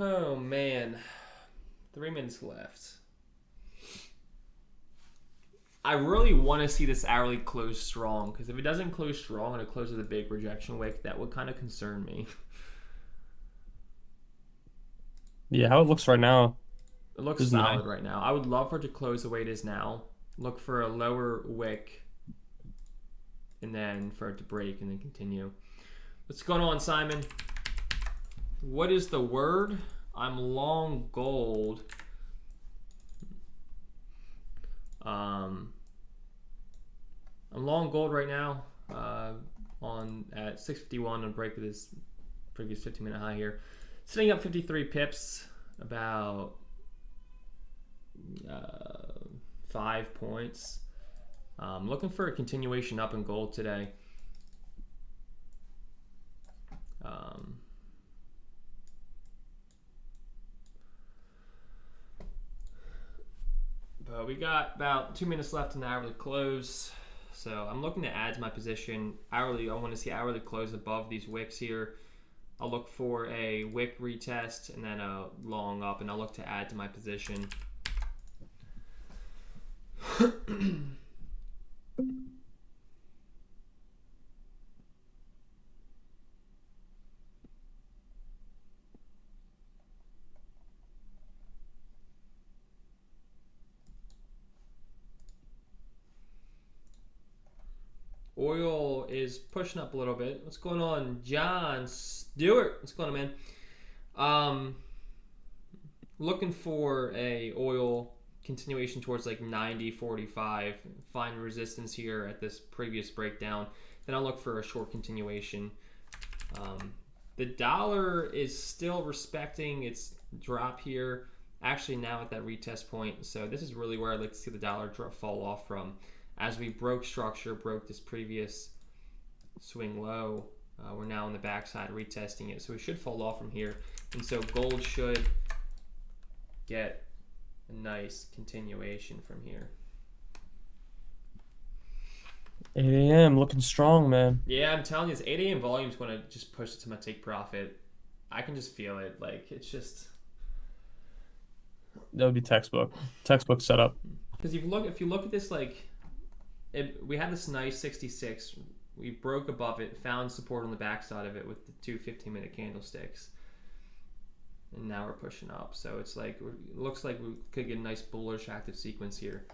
Oh man, 3 minutes left. I really want to see this hourly close strong because if it doesn't close strong and it closes a big rejection wick, that would kind of concern me. Yeah, how it looks right now It looks is nice. solid right now. I would love for it to close the way it is now. Look for a lower wick and then for it to break and then continue. What's going on, Simon? What is the word? I'm long gold. I'm long gold right now on at 651 on break of this previous 15-minute high here. Sitting up 53 pips, about 5 points. Looking for a continuation up in gold today. But we got about 2 minutes left in the hourly close. So I'm looking to add to my position. Hourly, I want to see hourly close above these wicks here. I'll look for a wick retest and then a long up, and I'll look to add to my position. Oil is pushing up a little bit. What's going on, John Stewart? What's going on, man? Looking for a oil continuation towards like 90.45. Find resistance here at this previous breakdown. Then I'll look for a short continuation. The dollar is still respecting its drop here. Actually, now at that retest point. So this is really where I'd like to see the dollar fall off from. As we broke structure, broke this previous swing low, we're now on the backside retesting it. So we should fall off from here. And so gold should get a nice continuation from here. 8 a.m. looking strong, man. Yeah, I'm telling you, this 8 a.m. volume is going to just push it to my take profit. I can just feel it. Like, it's just... That would be textbook setup. Because if you look at this, like... we had this nice 66. We broke above it, found support on the backside of it with the two 15-minute candlesticks. And now we're pushing up. So it's like, it looks like we could get a nice bullish active sequence here.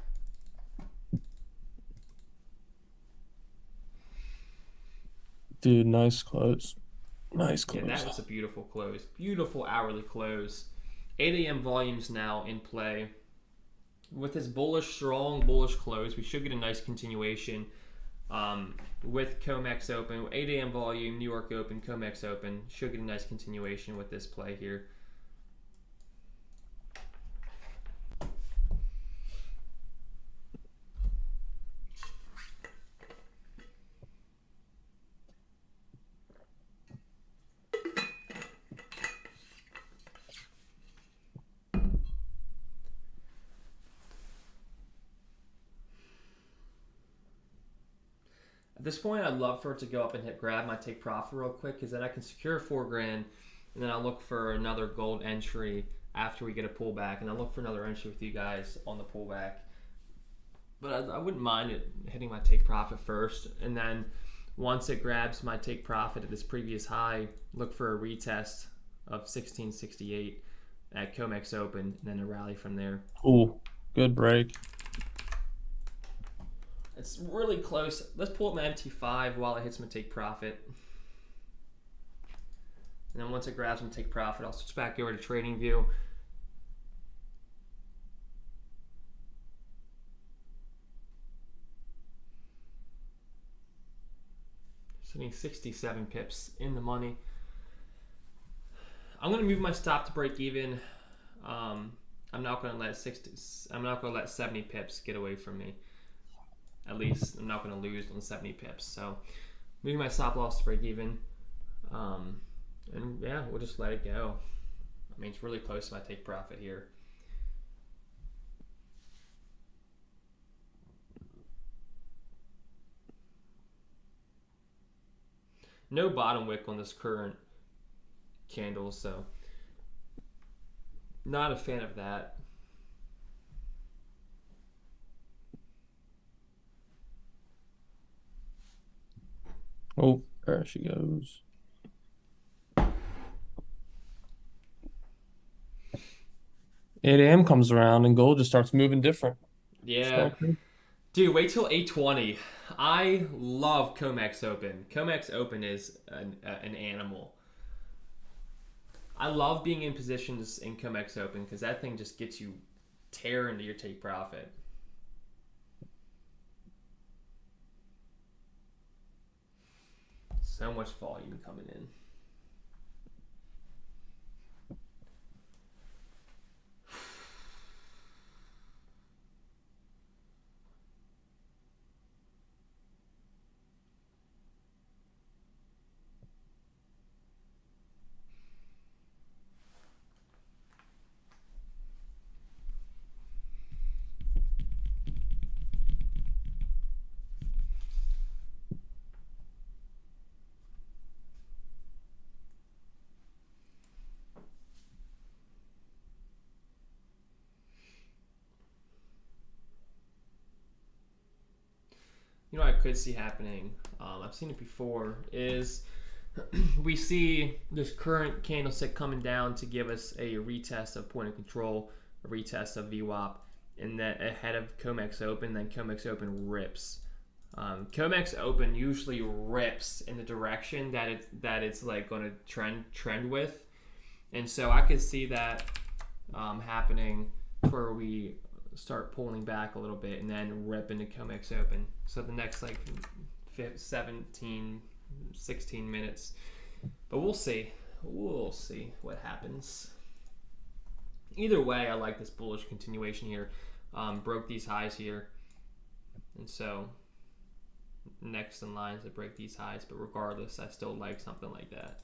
Dude, nice close. Nice close. Yeah, that was a beautiful close. Beautiful hourly close. 8 a.m. volumes now in play. With this strong bullish close, we should get a nice continuation with COMEX open. 8 a.m. volume, New York open, COMEX open. Should get a nice continuation with this play here. At this point, I'd love for it to go up and grab my take profit real quick, because then I can secure $4,000, and then I'll look for another gold entry after we get a pullback, and I'll look for another entry with you guys on the pullback. But I wouldn't mind it hitting my take profit first, and then once it grabs my take profit at this previous high, look for a retest of 1668 at COMEX open, and then a rally from there. Ooh, good break. It's really close. Let's pull up my MT5 while it hits my take profit. And then once it grabs my take profit, I'll switch back over to trading view. Sitting 67 pips in the money. I'm going to move my stop to break even. I'm not going to let 70 pips get away from me. At least I'm not going to lose on 70 pips. So moving my stop loss to break even. And yeah, we'll just let it go. I mean, it's really close to my take profit here. No bottom wick on this current candle, so not a fan of that. Oh, there she goes. Eight a.m. comes around and gold just starts moving different. Yeah. Dude, wait till 8:20. I love COMEX open. COMEX open is an animal. I love being in positions in COMEX open because that thing just gets you tear into your take profit. So much volume coming in. you know what I could see happening, I've seen it before, is we see this current candlestick coming down to give us a retest of point of control, a retest of VWAP, and that ahead of COMEX Open, then COMEX Open rips. COMEX Open usually rips in the direction that it's like going to trend with, and so I could see that happening where we start pulling back a little bit and then rip into COMEX Open. So the next like 17, 16 minutes, but we'll see what happens. Either way, I like this bullish continuation here. Broke these highs here, and so next in line is to break these highs, but regardless, I still like something like that.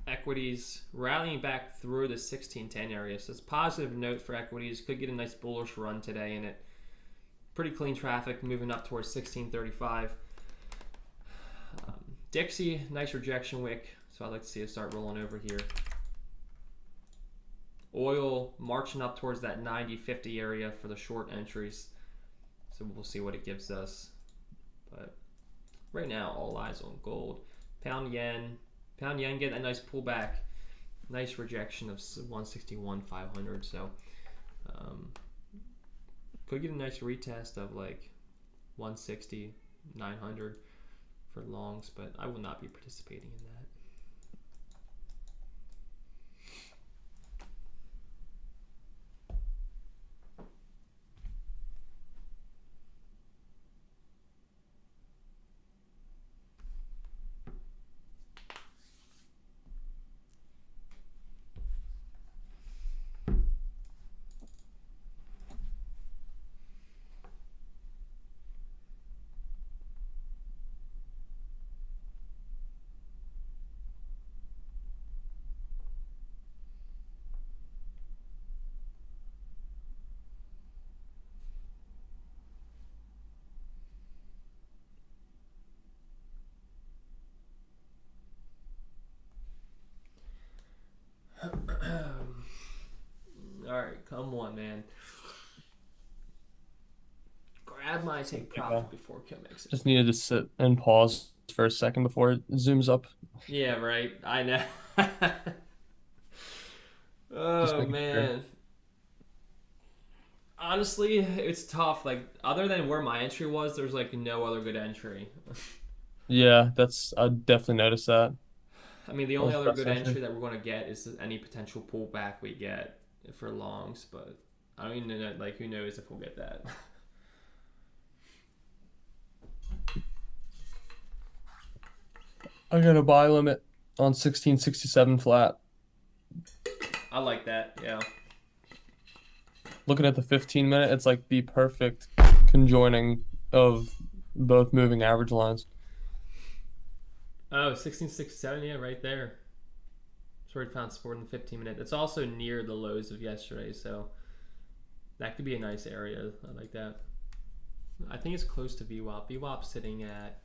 Equities rallying back through the 1610 area, so it's a positive note for equities. Could get a nice bullish run today in it. Pretty clean traffic moving up towards 1635. Dixie, nice rejection wick, so I'd like to see it start rolling over here. Oil marching up towards that 90-50 area for the short entries, so we'll see what it gives us. But right now, all eyes on gold. Pound yen getting a nice pullback, nice rejection of 161.500. So could get a nice retest of like 160.900 for longs, but I will not be participating in that. Alright, come on, man. Grab my take profit before COMEX. Just needed to sit and pause for a second before it zooms up. Yeah, right. I know. Oh, man. Sure. Honestly, it's tough. Like, other than where my entry was, there's like no other good entry. Yeah, I definitely noticed that. I mean, the only other good entry that we're going to get is any potential pullback we get for longs, but I don't even know, like, who knows if we'll get that. I got a buy limit on 1667 flat. I like that, yeah. Looking at the 15-minute, it's like the perfect conjoining of both moving average lines. Oh, 1667, yeah, right there. That's where we found support in the 15-minute. It's also near the lows of yesterday, so that could be a nice area. I like that. I think it's close to VWAP. VWAP's sitting at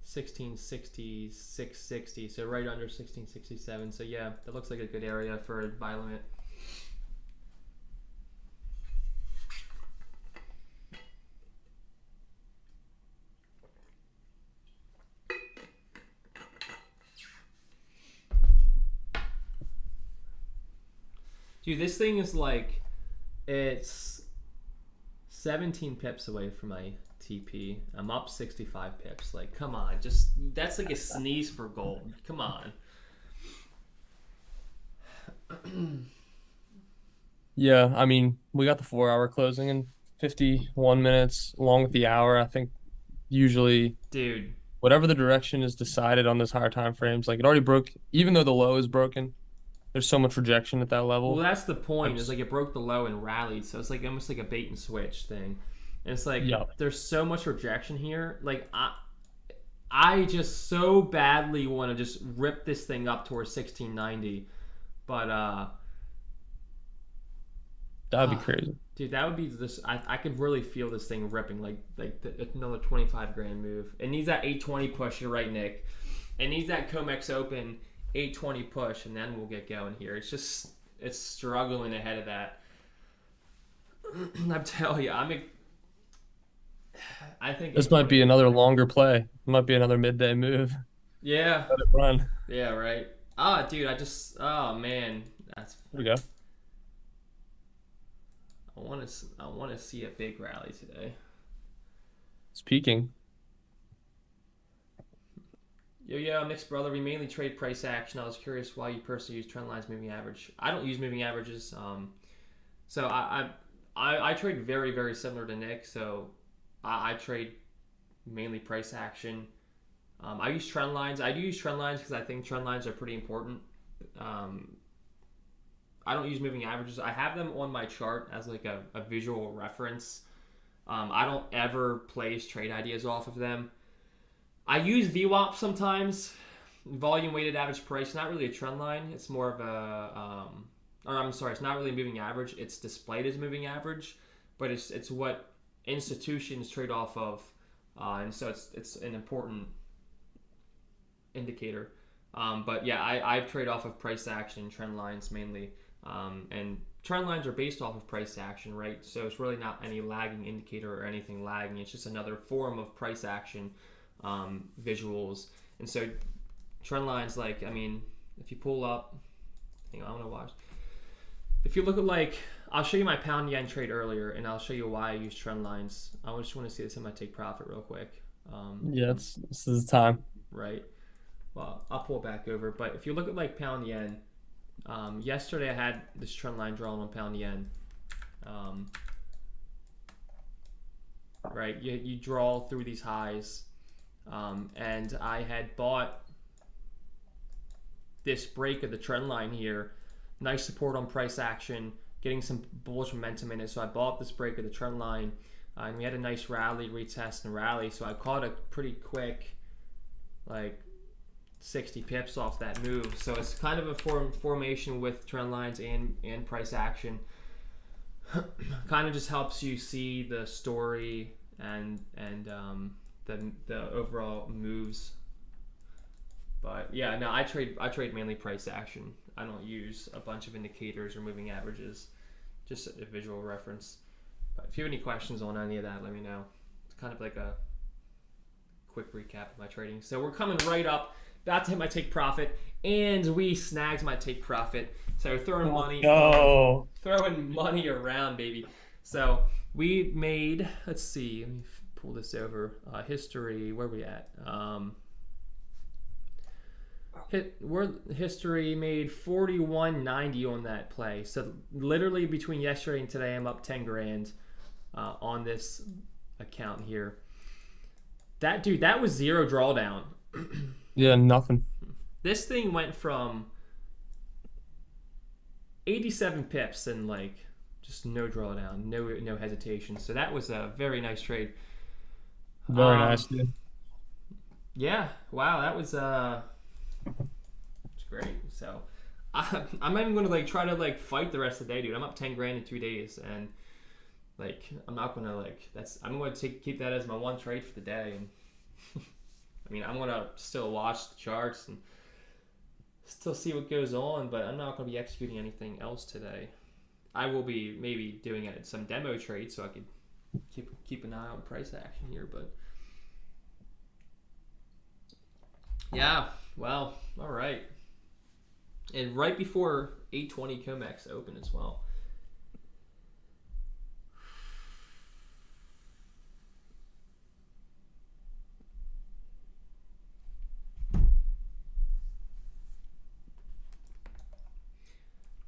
1660, 660, so right under 1667. So yeah, that looks like a good area for a buy limit. Dude, this thing is like, it's 17 pips away from my TP. I'm up 65 pips. Like, come on. Just, that's like a sneeze for gold. Come on. Yeah, I mean, we got the 4-hour closing in 51 minutes, along with the hour. I think usually, dude, whatever the direction is decided on those higher time frames, like it already broke, even though the low is broken, There's so much rejection at that Well, level. that's the point. Is Just, like it broke the low and rallied, so it's like almost like a bait and switch thing. And it's like yeah, there's so much rejection here. Like I just so badly want to just rip this thing up towards 1690, but that'd be crazy. dude, that would be this. I could really feel this thing ripping another 25 grand move. It needs that 820 push. You're right, Nick. It needs that Comex Open 820 push, and then we'll get going here. It's struggling ahead of that. I'm telling you, I think This might be another longer play. It might be another midday move. yeah, Let it run. yeah, right. Dude, oh man, that's. There we go. I want to see a big rally today. It's peaking. Yo, mixed brother. We mainly trade price action. I was curious why you personally use trend lines, moving average. I don't use moving averages. So I trade very, very similar to Nick. So I trade mainly price action. I use trend lines. I do use trend lines because I think trend lines are pretty important. I don't use moving averages. I have them on my chart as like a visual reference. I don't ever place trade ideas off of them. I use VWAP sometimes, volume weighted average price. Not really a trend line. It's more of it's not really a moving average. It's displayed as moving average, but it's what institutions trade off of, and so it's an important indicator. But yeah, I trade off of price action and trend lines mainly, and trend lines are based off of price action, right? So it's really not any lagging indicator or anything lagging. It's just another form of price action. Visuals, and so trend lines, like, I mean, if you pull up, hang on, I want to watch. If you look at I'll show you my pound yen trade earlier, and I'll show you why I use trend lines. I just want to see this in my take profit real quick. Yeah, this is the time. Right. Well, I'll pull it back over, but if you look at pound yen, yesterday I had this trend line drawn on pound yen. Right, you draw through these highs. And I had bought this break of the trend line here. Nice support on price action, getting some bullish momentum in it. So I bought this break of the trend line, and we had a nice rally, retest, and rally. So I caught a pretty quick, 60 pips off that move. So it's kind of a formation with trend lines and price action. Kind of just helps you see the story and the overall moves. But yeah, no, I trade mainly price action. I don't use a bunch of indicators or moving averages, just a visual reference. But if you have any questions on any of that, let me know. It's kind of like a quick recap of my trading. So we're coming right up, about to hit my take profit, and we snagged my take profit. So throwing money around, baby. So we made, let's see, let me pull this over. History, where are we at? History made 41.90 on that play. So literally between yesterday and today, I'm up 10 grand on this account here. That was zero drawdown. Yeah, nothing. This thing went from 87 pips and just no drawdown, no hesitation. So that was a very nice trade. Very nice, dude. Yeah, wow, that was it's great. So I'm not even gonna try to fight the rest of the day, dude. I'm up 10 grand in 2 days, and I'm not gonna I'm gonna keep that as my one trade for the day. And I mean, I'm gonna still watch the charts and still see what goes on, but I'm not gonna be executing anything else today. I will be maybe doing some demo trades so I could keep an eye on price action here, but yeah, well, all right. And right before 820 Comex open as well.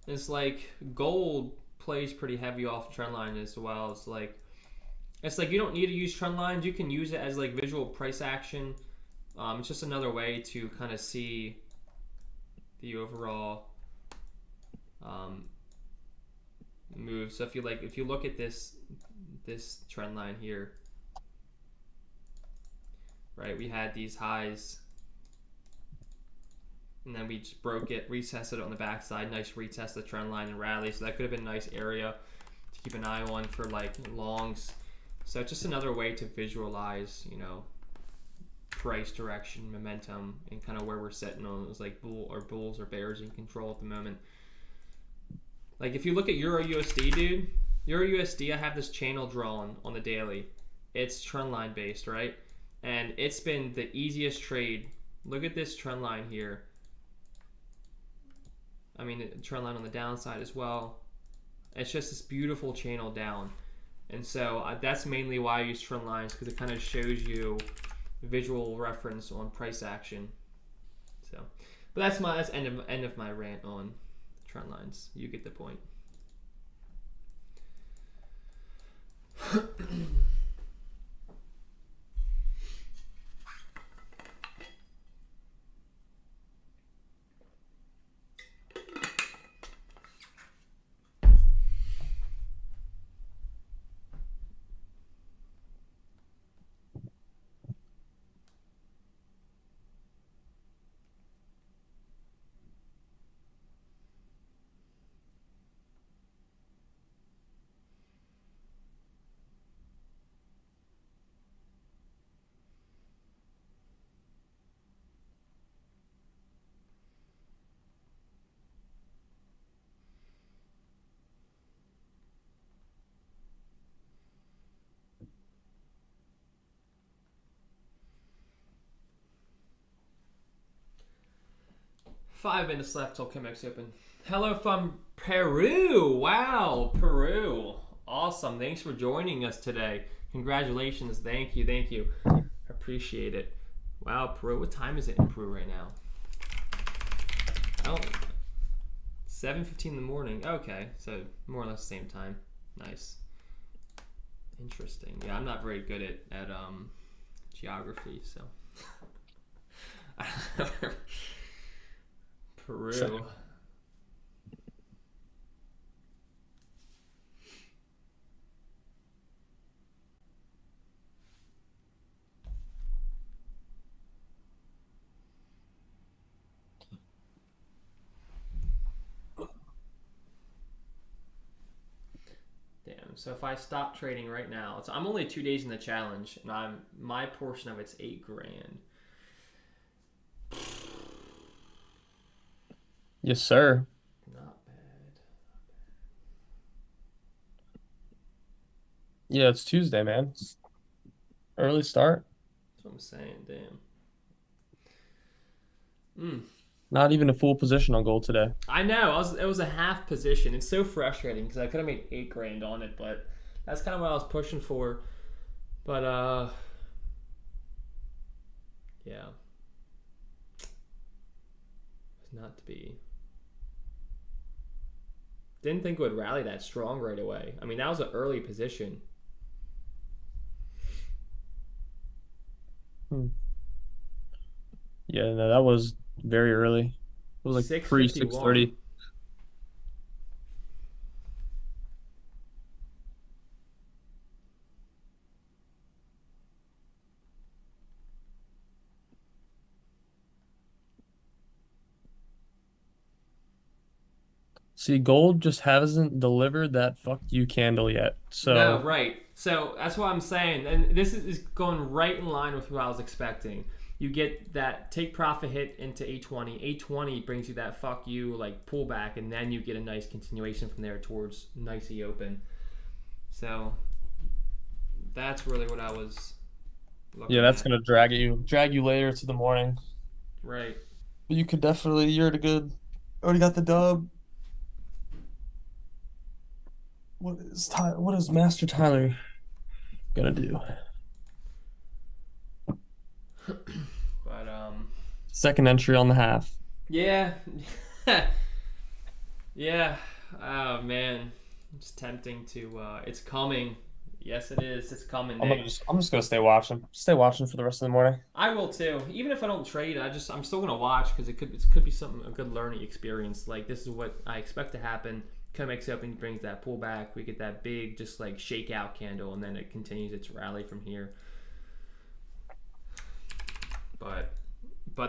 It's gold plays pretty heavy off trend line as well. It's you don't need to use trend lines. You can use it as visual price action. It's just another way to kind of see the overall move. So if you look at this trend line here, right? We had these highs, and then we just broke it, retested it on the backside. Nice retest the trend line and rally. So that could have been a nice area to keep an eye on for like longs. So just another way to visualize, you know, price direction, momentum, and kind of where we're sitting on those like bulls or bears in control at the moment. Like if you look at Euro USD, dude, Euro USD, I have this channel drawn on the daily. It's trend line based, right? And it's been the easiest trade. Look at this trend line here. I mean, trend line on the downside as well. It's just this beautiful channel down. And so that's mainly why I use trend lines, because it kind of shows you visual reference on price action. So, but that's end of my rant on trend lines. You get the point. Five minutes left till Chemex open. Hello from Peru. Wow, Peru. Awesome. Thanks for joining us today. Congratulations. Thank you. Appreciate it. Wow, Peru. What time is it in Peru right now? Oh, 7:15 in the morning. Okay, so more or less the same time. Nice. Interesting. Yeah, I'm not very good at geography, so. Peru. Sure. Damn. So if I stop trading right now, I'm only 2 days in the challenge, and my portion of it's $8 grand. Yes, sir. Not bad. Yeah, it's Tuesday, man. Early start. That's what I'm saying. Damn. Not even a full position on gold today. I know. It was a half position. It's so frustrating because I could have made $8 grand on it, but that's kind of what I was pushing for. But yeah, it's not to be. Didn't think it would rally that strong right away. I mean, that was an early position. Yeah, no, that was very early. It was like pre 6:30. See, gold just hasn't delivered that fuck you candle yet. So No, right. So that's what I'm saying. And this is going right in line with what I was expecting. You get that take profit hit into 820. 820 brings you that fuck you like pullback, and then you get a nice continuation from there towards nicey open. So that's really what I was looking yeah, that's at. gonna drag you later to the morning. Right. But you could definitely, you're at a good, already got the dub. What is Master Tyler gonna do? But Second entry on the half. yeah. Yeah. Oh man. It's tempting to it's coming. Yes, it is. It's coming, I'm Nick. just gonna stay watching. Stay watching for the rest of the morning. I will too. Even if I don't trade, I'm still gonna watch because it could be something a good learning experience. Like this is what I expect to happen. Kind of makes up and brings that pullback. We get that big just like shakeout candle, and then it continues its rally from here. But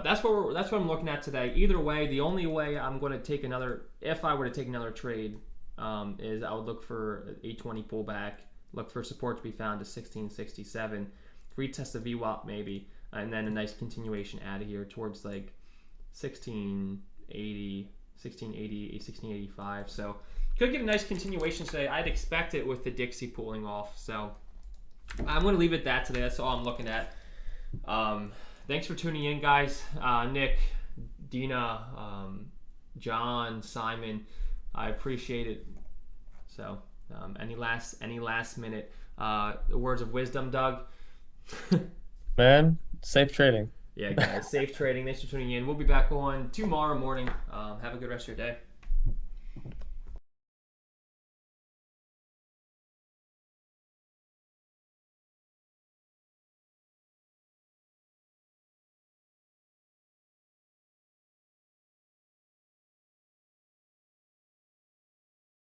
that's what I'm looking at today. Either way, the only way I'm going to take another, if I were to take another trade, is I would look for 820 pullback, look for support to be found to 1667, retest the VWAP maybe, and then a nice continuation out of here towards like 1680, 1685. So could get a nice continuation today. I'd expect it with the Dixie pulling off. So I'm going to leave it at that today. That's all I'm looking at. Thanks for tuning in, guys. Nick, Dina, John, Simon, I appreciate it. So, any last minute words of wisdom, Doug? Man, safe trading. Yeah, guys, safe trading. Thanks for tuning in. We'll be back on tomorrow morning. Have a good rest of your day.